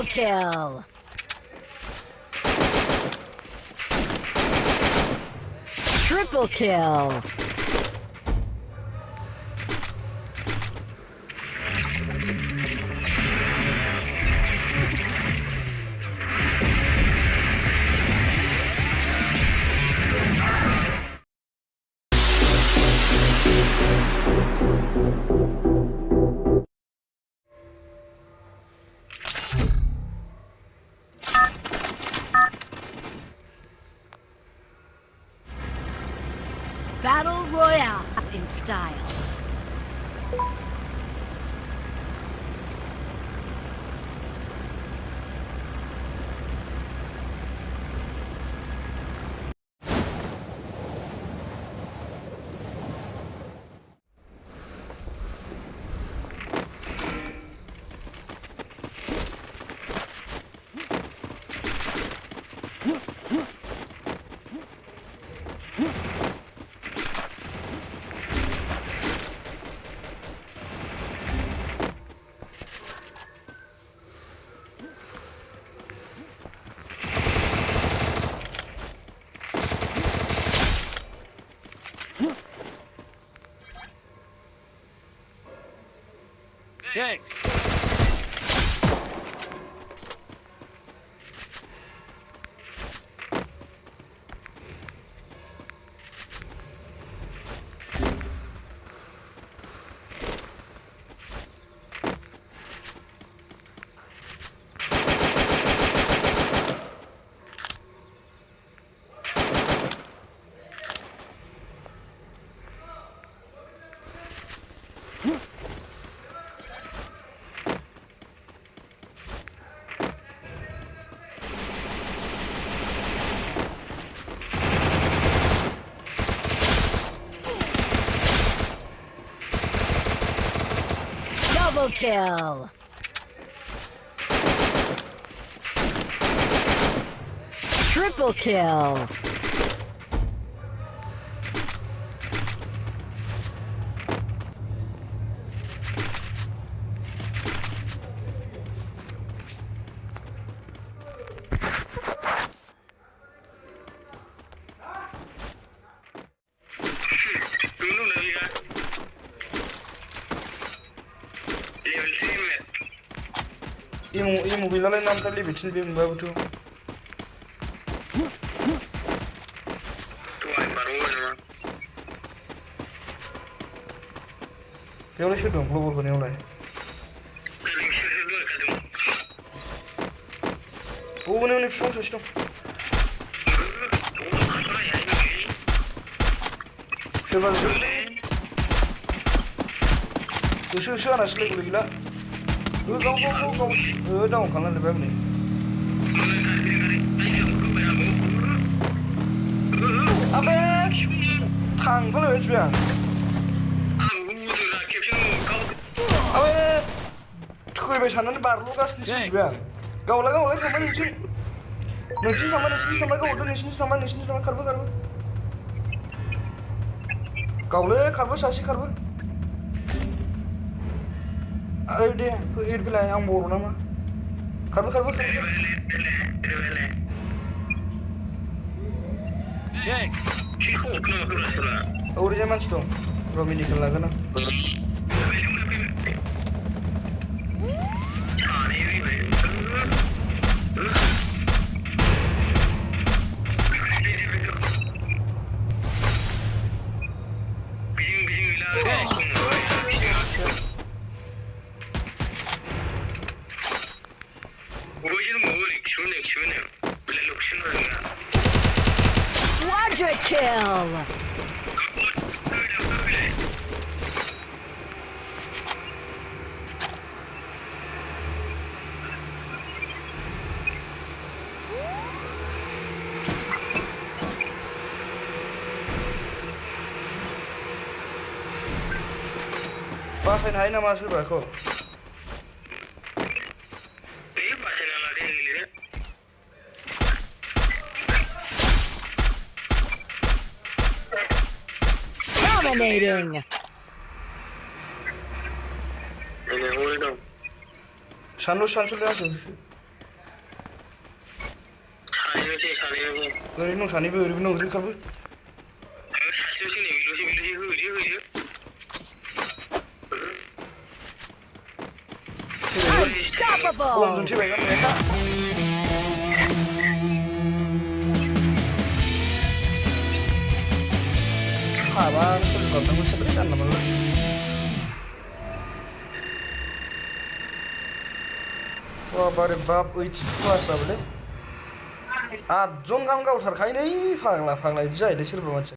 kill. Triple kill. Battle Royale in style. Thanks. Double kill. Triple kill. Imu bilala nam tali bitin bim babu tu. Yang lain sudah belum boleh yang lain. Oh, ini film sistem. Siapa sih? Siapa asli gila. Kau jangan kalah lebih ni. Apa? Tang kalau macam ni. Apa? Kau bersama ni baru kas ni macam ni. Kau lagi sama ni sih. Nanti sama kau udah ni sama karbo. Kau le karbo sasi karbo. Ayo deh, ir bilang yang boru nama. Karbo. Thanks. Aur zaman tu, Romi nikal lagi na. Quadra kill. Pasen hai nama asal berko. Dominating. Sanlu langsung. ओरैनो दं सानैबो ओरैबो दं ओरैखाबो Unstoppable! बमजों थैबाय गारनाया साबा सोलोंगाबनांगौ साब्रै जानला मोनला बारे बाप 80 प्लास जाबायलै 8 जन गाहाम गावथारखायो नै फाग्ला फाग्ला बिदि जायोलै सोरबा मानसिया